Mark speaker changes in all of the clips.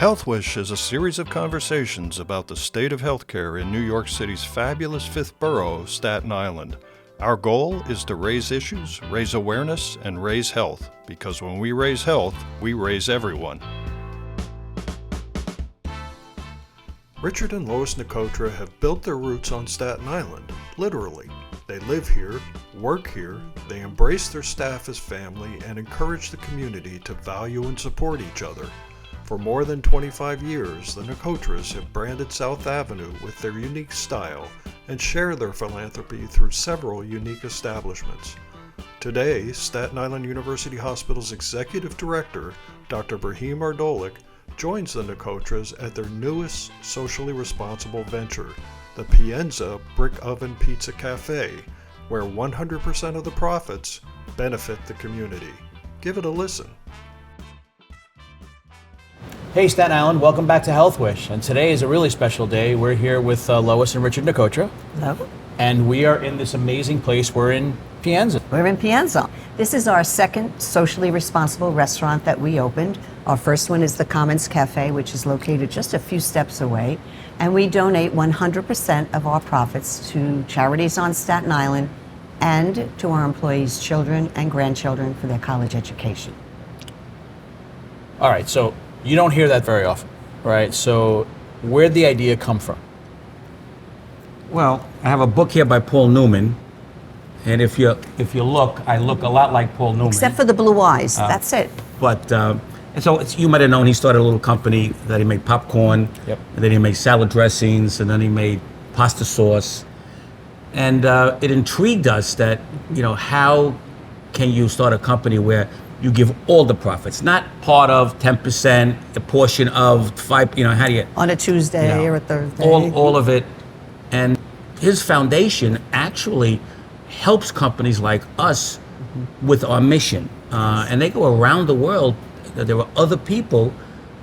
Speaker 1: HealthWish is a series of conversations about the state of healthcare in New York City's fabulous fifth borough, Staten Island. Our goal is to raise issues, raise awareness, and raise health, because when we raise health, we raise everyone. Richard and Lois Nicotra have built their roots on Staten Island, literally. They live here, work here, they embrace their staff as family, and encourage the community to value and support each other. For more than 25 years, the Nicotras have branded South Avenue with their unique style and share their philanthropy through several unique establishments. Today, Staten Island University Hospital's Executive Director, Dr. Brahim Ardolic, joins the Nicotras at their newest socially responsible venture, the Pienza Brick Oven Pizza Café, where 100% of the profits benefit the community. Give it a listen.
Speaker 2: Hey Staten Island, welcome back to HealthWish. And today is a really special day. We're here with Lois and Richard Nicotra.
Speaker 3: Hello.
Speaker 2: And we are in this amazing place. We're in Pienza.
Speaker 3: We're in Pienza. This is our second socially responsible restaurant that we opened. Our first one is the Commons Café, which is located just a few steps away. And we donate 100% of our profits to charities on Staten Island and to our employees' children and grandchildren for their college education.
Speaker 2: All right, so you don't hear that very often, right? So where'd the idea come from?
Speaker 4: Well, I have a book here by Paul Newman, and if you look, I look a lot like Paul Newman.
Speaker 3: Except for the blue eyes, that's it.
Speaker 4: But and so you might have known he started a little company that he made popcorn,
Speaker 2: Yep.
Speaker 4: and then he made salad dressings, and then he made pasta sauce, and it intrigued us that how can you start a company where you give all the profits, not part of 10%, a portion of 5. How do you
Speaker 3: On a Tuesday or a Thursday.
Speaker 4: all of it. And his foundation actually helps companies like us with our mission. And they go around the world. There are other people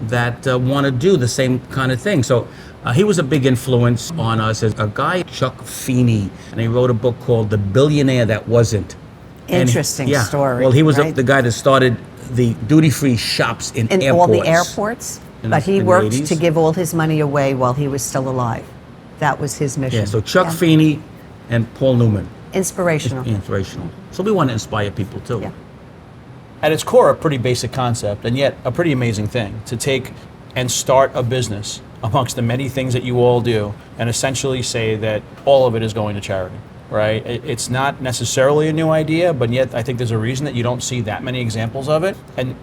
Speaker 4: that want to do the same kind of thing. So he was a big influence on us. As a guy, Chuck Feeney, and he wrote a book called The Billionaire That Wasn't.
Speaker 3: Interesting story.
Speaker 4: Well, he was
Speaker 3: right?
Speaker 4: the guy that started the duty-free shops in airports.
Speaker 3: all the airports, but he
Speaker 4: in the
Speaker 3: worked
Speaker 4: 80s.
Speaker 3: to give all his money away while he was still alive. That was his mission.
Speaker 4: Yeah, so Chuck Feeney and Paul Newman.
Speaker 3: Inspirational.
Speaker 4: Inspirational. So we want to inspire people too.
Speaker 3: Yeah.
Speaker 2: At its core, a pretty basic concept, and yet a pretty amazing thing, to take and start a business amongst the many things that you all do and essentially say that all of it is going to charity. Right? It's not necessarily a new idea, but yet I think there's a reason that you don't see that many examples of it. And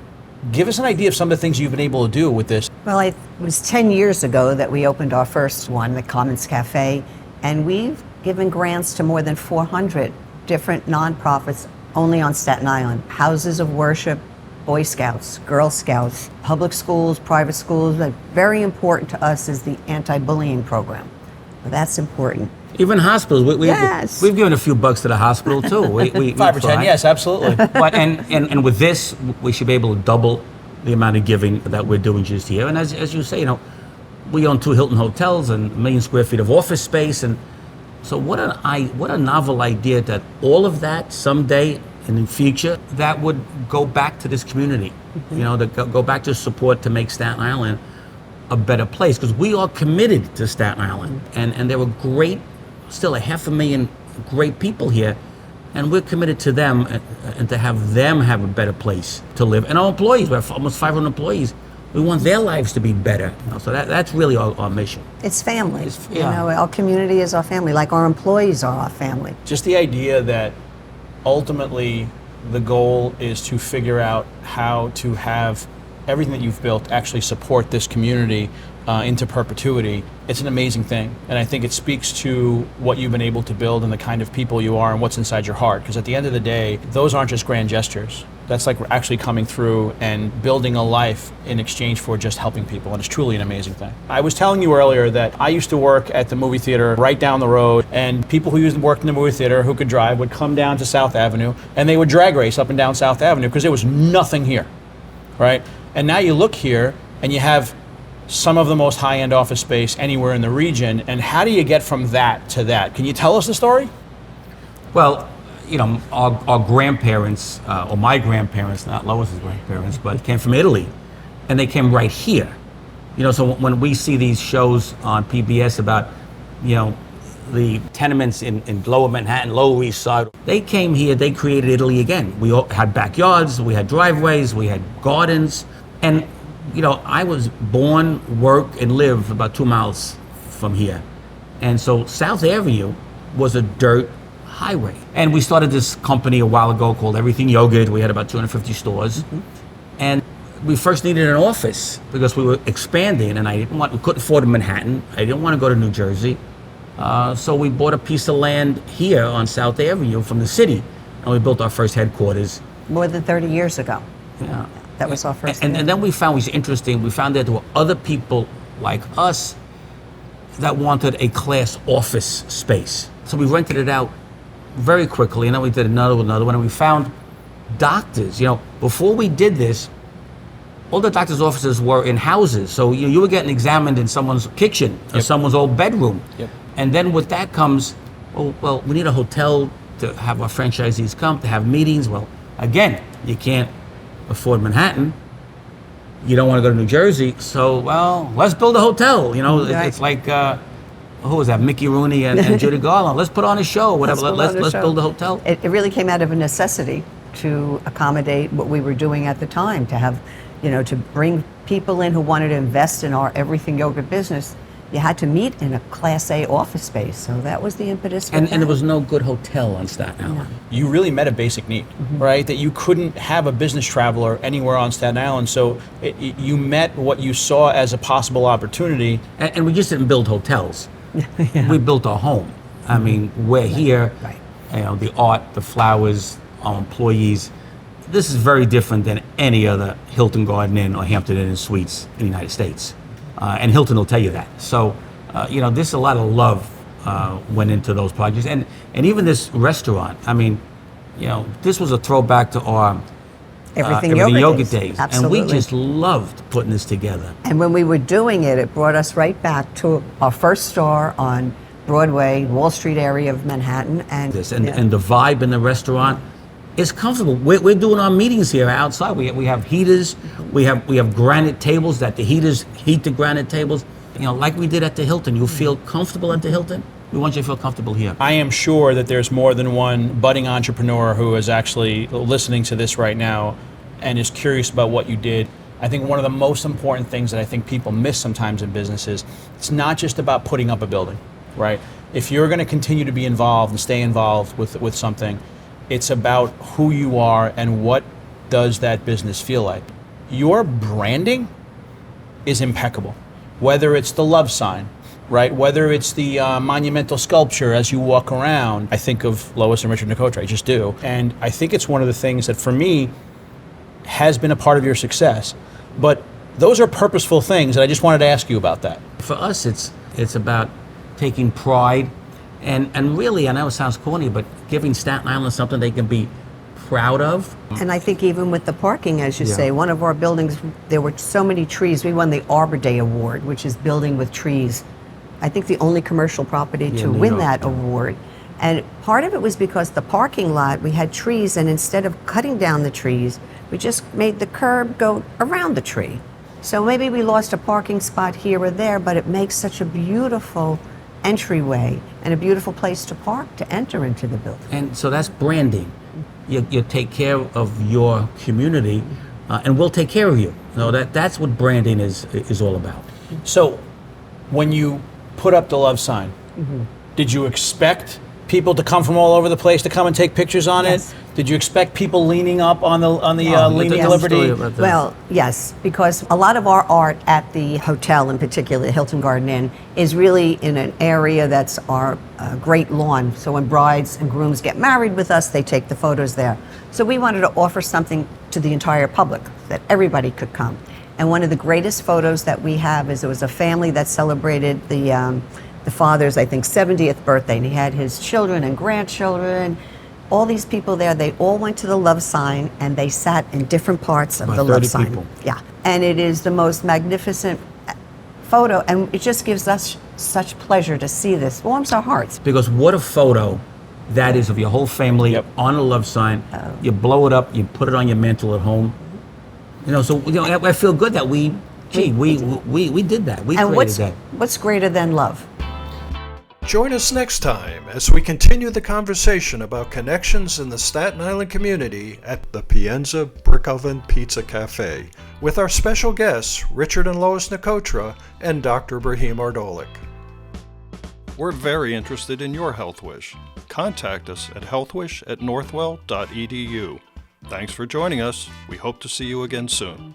Speaker 2: give us an idea of some of the things you've been able to do with this.
Speaker 3: Well, it was 10 years ago that we opened our first one, the Commons Cafe, and we've given grants to more than 400 different nonprofits only on Staten Island. Houses of worship, Boy Scouts, Girl Scouts, public schools, private schools. But very important to us is the anti-bullying program. Well, that's important.
Speaker 4: Even hospitals.
Speaker 3: Yes.
Speaker 4: We've given a few bucks to the hospital too. We
Speaker 2: 5 or 10, yes, absolutely.
Speaker 4: But and with this, we should be able to double the amount of giving that we're doing just here. And as you say, we own 2 Hilton hotels and 1 million square feet of office space. And so what a novel idea that all of that someday in the future that would go back to this community. To go back to support to make Staten Island a better place, because we are committed to Staten Island, and there were still 500,000 great people here, and we're committed to them and to have them have a better place to live. And our employees, we have almost 500 employees. We want their lives to be better. So that's really our mission.
Speaker 3: It's family. Our community is our family, like our employees are our family.
Speaker 2: Just the idea that ultimately the goal is to figure out how to have everything that you've built actually support this community into perpetuity. It's an amazing thing, and I think it speaks to what you've been able to build and the kind of people you are and what's inside your heart, because at the end of the day, those aren't just grand gestures. That's like actually coming through and building a life in exchange for just helping people, and it's truly an amazing thing. I was telling you earlier that I used to work at the movie theater right down the road, and people who used to work in the movie theater who could drive would come down to South Avenue, and they would drag race up and down South Avenue because there was nothing here, right? And now you look here and you have some of the most high-end office space anywhere in the region, and how do you get from that to that? Can you tell us the story?
Speaker 4: Well, our grandparents, or my grandparents, not Lois's grandparents, but came from Italy, and they came right here. So when we see these shows on PBS about, the tenements in Lower Manhattan, Lower East Side, they came here, they created Italy again. We all had backyards, we had driveways, we had gardens. And, I was born, work, and live about 2 miles from here. And so South Avenue was a dirt highway. And we started this company a while ago called Everything Yogurt. We had about 250 stores. And we first needed an office because we were expanding, and we couldn't afford Manhattan. I didn't want to go to New Jersey. So we bought a piece of land here on South Avenue from the city, and we built our first headquarters.
Speaker 3: More than 30 years ago.
Speaker 4: Yeah.
Speaker 3: That was our first.
Speaker 4: And then we found, which was interesting, we found that there were other people like us that wanted a class office space. So we rented it out very quickly, and then we did another one, and we found doctors. Before we did this, all the doctors' offices were in houses. So you were getting examined in someone's kitchen or someone's old bedroom.
Speaker 2: Yep.
Speaker 4: And then with that comes, well, we need a hotel to have our franchisees come, to have meetings. Well, again, you can't afford Manhattan. You don't want to go to New Jersey. So, well, let's build a hotel.
Speaker 3: Right.
Speaker 4: It's like, who was that? Mickey Rooney and Judy Garland. Let's put on a show, whatever. Let's build a hotel.
Speaker 3: It really came out of a necessity to accommodate what we were doing at the time, to have, to bring people in who wanted to invest in our Everything Yogurt business. You had to meet in a Class A office space. So that was the impetus for
Speaker 4: And
Speaker 3: that.
Speaker 4: there was no good hotel on Staten Island.
Speaker 2: You really met a basic need, right? That you couldn't have a business traveler anywhere on Staten Island. So you met what you saw as a possible opportunity.
Speaker 4: And we just didn't build hotels. We built our home. I mean, we're here,
Speaker 3: Right.
Speaker 4: The art, the flowers, our employees. This is very different than any other Hilton Garden Inn or Hampton Inn and Suites in the United States. And Hilton will tell you that. So, this a lot of love went into those projects. And even this restaurant, I mean, this was a throwback to our
Speaker 3: Everything
Speaker 4: Yogurt days.
Speaker 3: Absolutely.
Speaker 4: And we just loved putting this together.
Speaker 3: And when we were doing it, it brought us right back to our first store on Broadway, Wall Street area of Manhattan. And
Speaker 4: the vibe in the restaurant is comfortable. We're doing our meetings here outside. We have heaters. We have granite tables that the heaters heat the granite tables. Like we did at the Hilton. You feel comfortable at the Hilton? We want you to feel comfortable here.
Speaker 2: I am sure that there's more than one budding entrepreneur who is actually listening to this right now and is curious about what you did. I think one of the most important things that I think people miss sometimes in businesses, it's not just about putting up a building, right? If you're going to continue to be involved and stay involved with something, it's about who you are and what does that business feel like. Your branding is impeccable. Whether it's the love sign, right? Whether it's the monumental sculpture as you walk around. I think of Lois and Richard Nicotra, I just do. And I think it's one of the things that for me has been a part of your success. But those are purposeful things, and I just wanted to ask you about that.
Speaker 4: For us, it's about taking pride and really, I know it sounds corny, but giving Staten Island something they can be proud of.
Speaker 3: And I think even with the parking, as you say, one of our buildings, there were so many trees. We won the Arbor Day Award, which is building with trees. I think the only commercial property to win that award. And part of it was because the parking lot, we had trees, and instead of cutting down the trees, we just made the curb go around the tree. So maybe we lost a parking spot here or there, but it makes such a beautiful entryway and a beautiful place to park to enter into the building.
Speaker 4: And so that's branding. You take care of your community, and we'll take care of you. That's what branding is all about.
Speaker 2: So when you put up the love sign, did you expect people to come from all over the place to come and take pictures on
Speaker 3: Yes.
Speaker 2: it? Did you expect people leaning up on the Leaning
Speaker 3: yes.
Speaker 2: Liberty?
Speaker 3: Well, yes, because a lot of our art at the hotel, in particular, the Hilton Garden Inn, is really in an area that's our great lawn. So when brides and grooms get married with us, they take the photos there. So we wanted to offer something to the entire public, that everybody could come. And one of the greatest photos that we have is it was a family that celebrated the father's, I think, 70th birthday, and he had his children and grandchildren. All these people there, they all went to the love sign, and they sat in different parts of
Speaker 4: About
Speaker 3: the love
Speaker 4: 30
Speaker 3: sign.
Speaker 4: people.
Speaker 3: Yeah, and it is the most magnificent photo, and it just gives us such pleasure to see this. Warms our hearts.
Speaker 4: Because what a photo that is of your whole family on a love sign. You blow it up, you put it on your mantle at home. So I feel good that we Gee, we did that. We
Speaker 3: And
Speaker 4: created that.
Speaker 3: what's greater than love?
Speaker 1: Join us next time as we continue the conversation about connections in the Staten Island community at the Pienza Brick Oven Pizza Café with our special guests, Richard and Lois Nicotra and Dr. Brahim Ardolic. We're very interested in your health wish. Contact us at healthwish@northwell.edu. Thanks for joining us. We hope to see you again soon.